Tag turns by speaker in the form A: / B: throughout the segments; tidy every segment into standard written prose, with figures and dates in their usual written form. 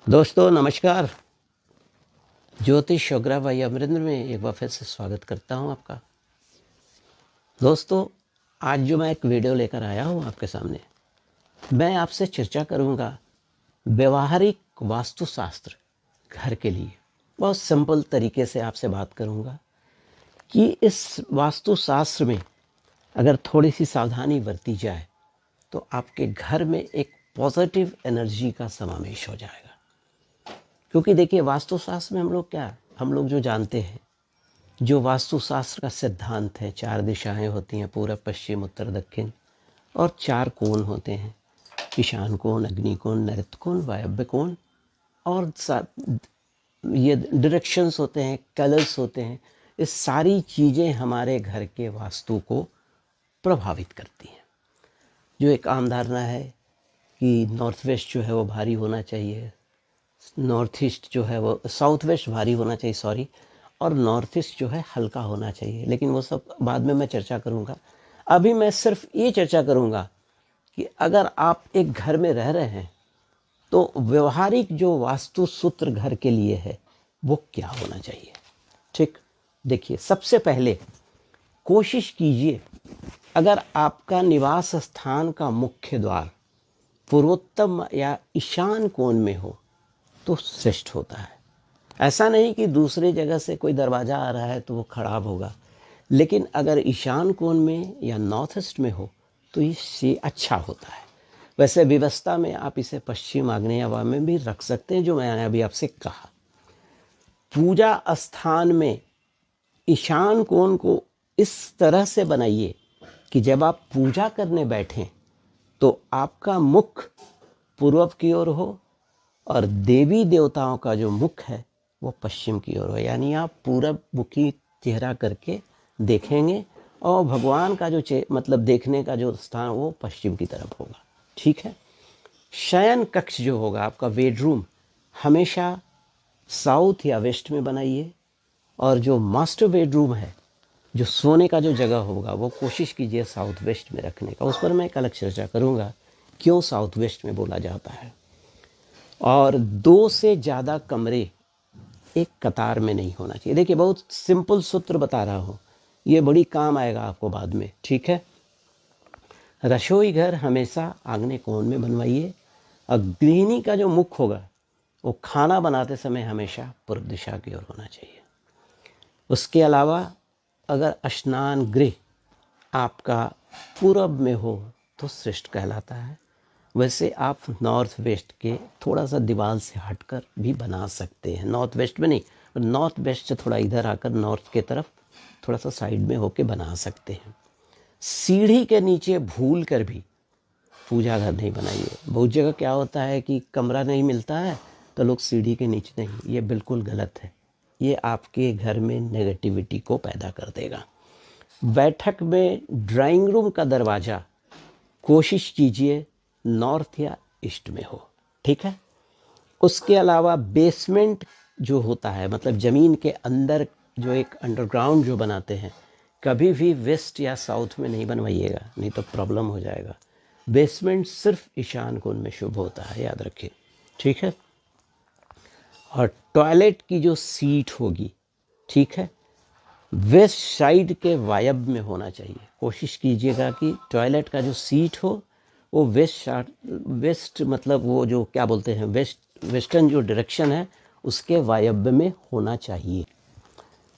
A: दोस्तों नमस्कार। ज्योतिष योगरा भाई अमरिंद्र में एक बार फिर से स्वागत करता हूं आपका। दोस्तों आज जो मैं एक वीडियो लेकर आया हूं आपके सामने, मैं आपसे चर्चा करूंगा व्यवहारिक वास्तुशास्त्र घर के लिए। बहुत सिंपल तरीके से आपसे बात करूंगा कि इस वास्तुशास्त्र में अगर थोड़ी सी सावधानी बरती जाए तो आपके घर में एक पॉजिटिव एनर्जी का समावेश हो जाएगा। क्योंकि देखिए वास्तुशास्त्र में हम लोग जो जानते हैं, जो वास्तुशास्त्र का सिद्धांत है, 4 दिशाएं होती हैं, पूरब पश्चिम उत्तर दक्षिण, और 4 कोण होते हैं, ईशान कोण, अग्नि कोण, नैऋत्य कोण, वायव्य कोण, और ये डायरेक्शंस होते हैं, कलर्स होते हैं। ये सारी चीज़ें हमारे घर के वास्तु को प्रभावित करती हैं। जो एक आम धारणा है कि नॉर्थ वेस्ट जो है वो भारी होना चाहिए, नॉर्थ ईस्ट जो है वो साउथ वेस्ट भारी होना चाहिए, सॉरी, और नॉर्थ ईस्ट जो है हल्का होना चाहिए, लेकिन वो सब बाद में मैं चर्चा करूँगा। अभी मैं सिर्फ ये चर्चा करूँगा कि अगर आप एक घर में रह रहे हैं तो व्यवहारिक जो वास्तु सूत्र घर के लिए है वो क्या होना चाहिए। ठीक, देखिए सबसे पहले कोशिश कीजिए, अगर आपका निवास स्थान का मुख्य द्वार पूर्वोत्तर या ईशान कोण में हो तो श्रेष्ठ होता है। ऐसा नहीं कि दूसरे जगह से कोई दरवाज़ा आ रहा है तो वो खराब होगा, लेकिन अगर ईशान कोण में या नॉर्थ ईस्ट में हो तो ये अच्छा होता है। वैसे व्यवस्था में आप इसे पश्चिम आग्नेय में भी रख सकते हैं, जो मैंने अभी आपसे कहा। पूजा स्थान में ईशान कोण को इस तरह से बनाइए कि जब आप पूजा करने बैठें तो आपका मुख पूर्व की ओर हो और देवी देवताओं का जो मुख है वो पश्चिम की ओर हो, यानी आप पूरब मुखी चेहरा करके देखेंगे और भगवान का जो मतलब देखने का जो स्थान वो पश्चिम की तरफ होगा। ठीक है। शयन कक्ष जो होगा आपका बेडरूम हमेशा साउथ या वेस्ट में बनाइए, और जो मास्टर बेडरूम है, जो सोने का जो जगह होगा, वो कोशिश कीजिए साउथ वेस्ट में रखने का। उस पर मैं एक अलग चर्चा करूँगा क्यों साउथ वेस्ट में बोला जाता है। और 2 से ज़्यादा कमरे एक कतार में नहीं होना चाहिए। देखिए बहुत सिंपल सूत्र बता रहा हूँ, ये बड़ी काम आएगा आपको बाद में। ठीक है। रसोई घर हमेशा आग्नेय कोण में बनवाइए, और गृहिणी का जो मुख होगा वो खाना बनाते समय हमेशा पूर्व दिशा की ओर होना चाहिए। उसके अलावा अगर स्नान गृह आपका पूरब में हो तो श्रेष्ठ कहलाता है। वैसे आप नॉर्थ वेस्ट के थोड़ा सा दीवार से हटकर भी बना सकते हैं, नॉर्थ वेस्ट में नहीं, नॉर्थ वेस्ट से थोड़ा इधर आकर नॉर्थ के तरफ थोड़ा सा साइड में होके बना सकते हैं। सीढ़ी के नीचे भूल कर भी पूजा घर नहीं बनाइए। बहुत जगह क्या होता है कि कमरा नहीं मिलता है तो लोग सीढ़ी के नीचे नहीं, ये बिल्कुल गलत है। ये आपके घर में नेगेटिविटी को पैदा कर देगा। बैठक में ड्राइंग रूम का दरवाज़ा कोशिश कीजिए नॉर्थ या ईस्ट में हो। ठीक है। उसके अलावा बेसमेंट जो होता है, मतलब ज़मीन के अंदर जो एक अंडरग्राउंड जो बनाते हैं, कभी भी वेस्ट या साउथ में नहीं बनवाइएगा, नहीं तो प्रॉब्लम हो जाएगा। बेसमेंट सिर्फ ईशान कोण में शुभ होता है, याद रखिए। ठीक है। और टॉयलेट की जो सीट होगी, ठीक है, वेस्ट साइड के वायव्य में होना चाहिए। कोशिश कीजिएगा कि टॉयलेट का जो सीट हो वो वेस्ट मतलब वो जो क्या बोलते हैं वेस्टर्न जो डायरेक्शन है उसके वायव्य में होना चाहिए।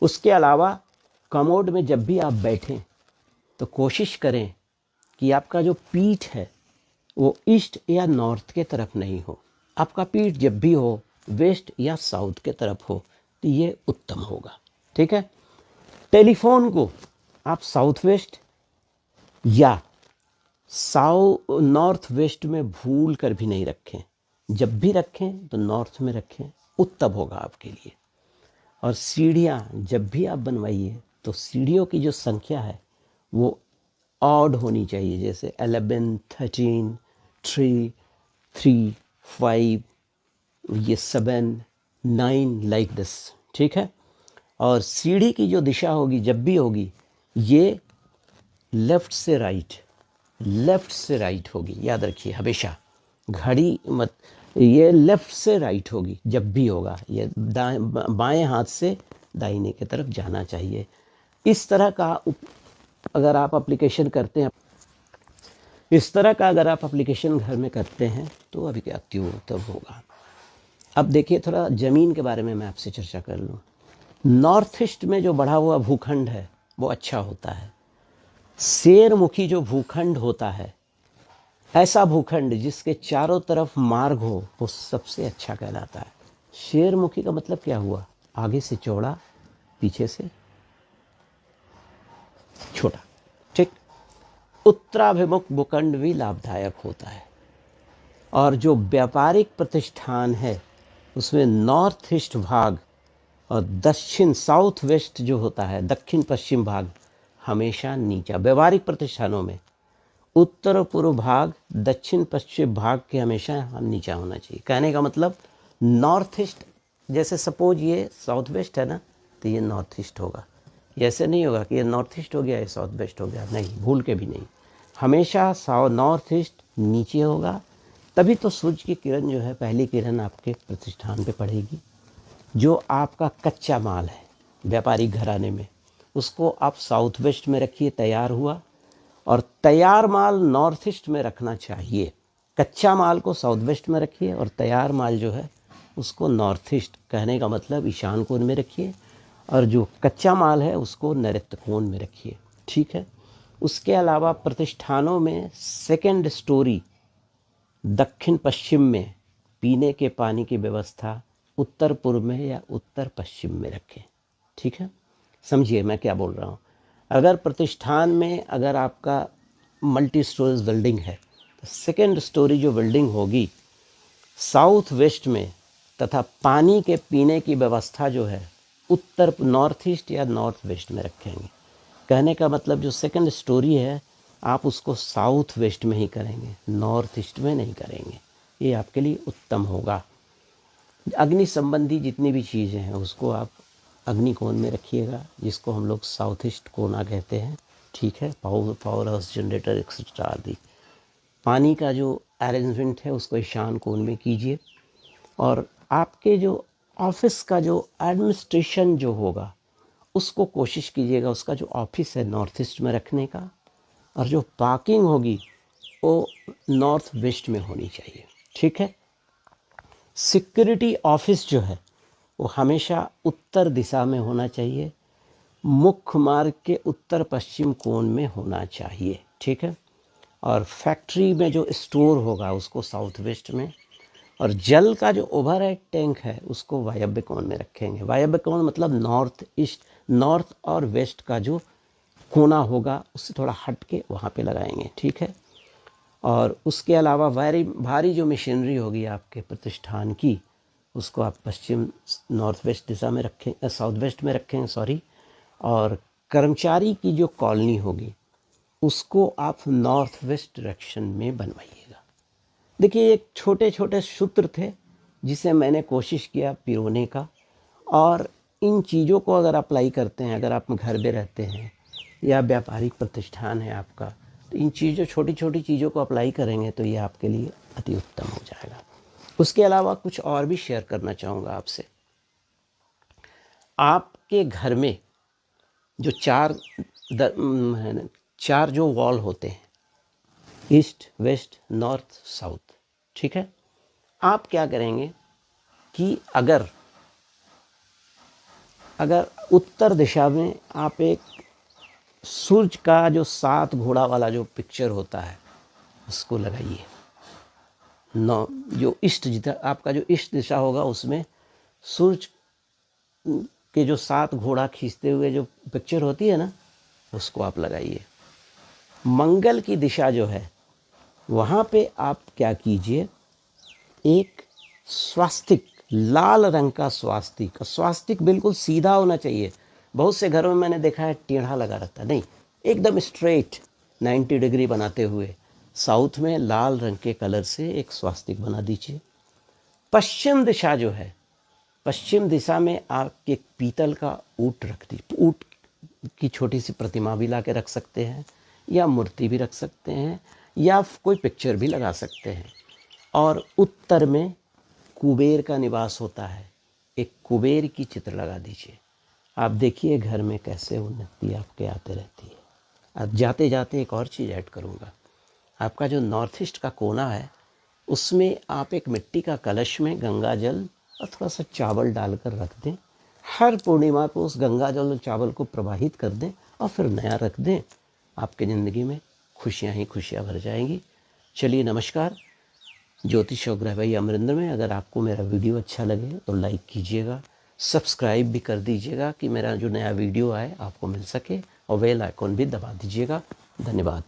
A: उसके अलावा कमोड में जब भी आप बैठें तो कोशिश करें कि आपका जो पीठ है वो ईस्ट या नॉर्थ के तरफ नहीं हो। आपका पीठ जब भी हो वेस्ट या साउथ के तरफ हो तो ये उत्तम होगा। ठीक है। टेलीफोन को आप साउथ वेस्ट या नॉर्थ वेस्ट में भूल कर भी नहीं रखें। जब भी रखें तो नॉर्थ में रखें, उत्तम होगा आपके लिए। और सीढ़ियाँ जब भी आप बनवाइए तो सीढ़ियों की जो संख्या है वो ऑड होनी चाहिए, जैसे 11, 13, 3, 3, 5, ये 7, 9 लाइक दिस। ठीक है। और सीढ़ी की जो दिशा होगी जब भी होगी ये लेफ़्ट से राइट होगी, याद रखिए हमेशा। घड़ी मत ये लेफ़्ट से राइट होगी जब भी होगा, ये बाएं हाथ से दाहिने की तरफ जाना चाहिए। इस तरह का अगर आप एप्लीकेशन करते हैं, इस तरह का अगर आप एप्लीकेशन घर में करते हैं तो अभी क्या उत्तम होगा। अब देखिए, थोड़ा ज़मीन के बारे में मैं आपसे चर्चा कर लूँ। नॉर्थ ईस्ट में जो बढ़ा हुआ भूखंड है वो अच्छा होता है। शेरमुखी जो भूखंड होता है, ऐसा भूखंड जिसके चारों तरफ मार्ग हो, वो सबसे अच्छा कहलाता है। शेरमुखी का मतलब क्या हुआ? आगे से चौड़ा, पीछे से छोटा, ठीक। उत्तराभिमुख भूखंड भी लाभदायक होता है। और जो व्यापारिक प्रतिष्ठान है उसमें नॉर्थ ईस्ट भाग और दक्षिण साउथ वेस्ट जो होता है, दक्षिण पश्चिम भाग हमेशा नीचा। व्यापारिक प्रतिष्ठानों में उत्तर और पूर्व भाग, दक्षिण पश्चिम भाग के हमेशा नीचा होना चाहिए। कहने का मतलब नॉर्थ ईस्ट, जैसे सपोज ये साउथ वेस्ट है ना, तो ये नॉर्थ ईस्ट होगा। ये ऐसे नहीं होगा कि ये नॉर्थ ईस्ट हो गया, ये साउथ वेस्ट हो गया, नहीं, भूल के भी नहीं। हमेशा नॉर्थ ईस्ट नीचे होगा, तभी तो सूर्य की किरण जो है, पहली किरण आपके प्रतिष्ठान पे पड़ेगी। जो आपका कच्चा माल है व्यापारिक घराने में, उसको आप साउथ वेस्ट में रखिए, तैयार हुआ। और तैयार माल नॉर्थ ईस्ट में रखना चाहिए। कच्चा माल को साउथ वेस्ट में रखिए और तैयार माल जो है उसको नॉर्थ ईस्ट, कहने का मतलब ईशान कोण में रखिए, और जो कच्चा माल है उसको नैऋत्य कोण में रखिए, ठीक है। उसके अलावा प्रतिष्ठानों में सेकेंड स्टोरी दक्षिण पश्चिम में पीने के पानी की व्यवस्था उत्तर पूर्व में या उत्तर पश्चिम में रखें, ठीक है। समझिए मैं क्या बोल रहा हूँ। अगर प्रतिष्ठान में अगर आपका मल्टी स्टोरेज बिल्डिंग है तो सेकेंड स्टोरी जो बिल्डिंग होगी साउथ वेस्ट में, तथा पानी के पीने की व्यवस्था जो है उत्तर नॉर्थ ईस्ट या नॉर्थ वेस्ट में रखेंगे। कहने का मतलब जो सेकंड स्टोरी है आप उसको साउथ वेस्ट में ही करेंगे, नॉर्थ ईस्ट में नहीं करेंगे। ये आपके लिए उत्तम होगा। अग्नि संबंधी जितनी भी चीज़ें हैं उसको आप अग्नि कोण में रखिएगा, जिसको हम लोग साउथ ईस्ट कोना कहते हैं, ठीक है। पावर हाउस, जनरेटर, एक्सेट्रा आदि। पानी का जो अरेंजमेंट है उसको ईशान कोण में कीजिए। और आपके जो ऑफिस का जो एडमिनिस्ट्रेशन जो होगा उसको कोशिश कीजिएगा उसका जो ऑफिस है नॉर्थ ईस्ट में रखने का, और जो पार्किंग होगी वो नॉर्थ वेस्ट में होनी चाहिए, ठीक है। सिक्योरिटी ऑफिस जो है वो हमेशा उत्तर दिशा में होना चाहिए, मुख्य मार्ग के उत्तर पश्चिम कोण में होना चाहिए, ठीक है। और फैक्ट्री में जो स्टोर होगा उसको साउथ वेस्ट में, और जल का जो ओवरहेड टैंक है उसको वायव्य कोण में रखेंगे। वायव्य कोण मतलब नॉर्थ ईस्ट, नॉर्थ और वेस्ट का जो कोना होगा उससे थोड़ा हट के वहाँ पे लगाएंगे, ठीक है। और उसके अलावा भारी जो मशीनरी होगी आपके प्रतिष्ठान की उसको आप पश्चिम नॉर्थ वेस्ट दिशा में रखें, साउथ वेस्ट में रखेंगे, सॉरी। और कर्मचारी की जो कॉलोनी होगी उसको आप नॉर्थ वेस्ट डायरेक्शन में बनवाइएगा। देखिए, एक छोटे छोटे सूत्र थे जिसे मैंने कोशिश किया पिरोने का, और इन चीज़ों को अगर अप्लाई करते हैं, अगर आप घर में रहते हैं या व्यापारिक प्रतिष्ठान है आपका, तो इन चीज़ों, छोटी छोटी चीज़ों को अप्लाई करेंगे तो ये आपके लिए अति उत्तम हो जाएगा। उसके अलावा कुछ और भी शेयर करना चाहूँगा आपसे। आपके घर में जो चार जो वॉल होते हैं, ईस्ट, वेस्ट, नॉर्थ, साउथ, ठीक है। आप क्या करेंगे कि अगर उत्तर दिशा में आप एक सूर्य का जो 7 घोड़ा वाला जो पिक्चर होता है उसको लगाइए। जो ईस्ट दिशा, आपका जो ईस्ट दिशा होगा उसमें सूर्य के जो 7 घोड़ा खींचते हुए जो पिक्चर होती है ना, उसको आप लगाइए। मंगल की दिशा जो है वहाँ पे आप क्या कीजिए, एक स्वास्तिक, लाल रंग का स्वास्तिक, स्वास्तिक बिल्कुल सीधा होना चाहिए। बहुत से घरों में मैंने देखा है टेढ़ा लगा रहता है, नहीं, एकदम स्ट्रेट 90 डिग्री बनाते हुए साउथ में लाल रंग के कलर से एक स्वास्तिक बना दीजिए। पश्चिम दिशा जो है, पश्चिम दिशा में आप एक पीतल का ऊंट रख दीजिए। ऊंट की छोटी सी प्रतिमा भी ला के रख सकते हैं, या मूर्ति भी रख सकते हैं, या कोई पिक्चर भी लगा सकते हैं। और उत्तर में कुबेर का निवास होता है, एक कुबेर की चित्र लगा दीजिए। आप देखिए घर में कैसे उन्नति आपके आते रहती है। अब जाते जाते एक और चीज़ ऐड करूँगा। आपका जो नॉर्थ ईस्ट का कोना है, उसमें आप एक मिट्टी का कलश में गंगा जल और थोड़ा सा चावल डालकर रख दें। हर पूर्णिमा को उस गंगा जल और चावल को प्रवाहित कर दें और फिर नया रख दें। आपकी ज़िंदगी में खुशियाँ ही खुशियाँ भर जाएंगी। चलिए नमस्कार। ज्योतिष और ग्रह भाई अमरिंदर में। अगर आपको मेरा वीडियो अच्छा लगे तो लाइक कीजिएगा, सब्सक्राइब भी कर दीजिएगा कि मेरा जो नया वीडियो आए आपको मिल सके, और बेल आइकॉन भी दबा दीजिएगा। धन्यवाद।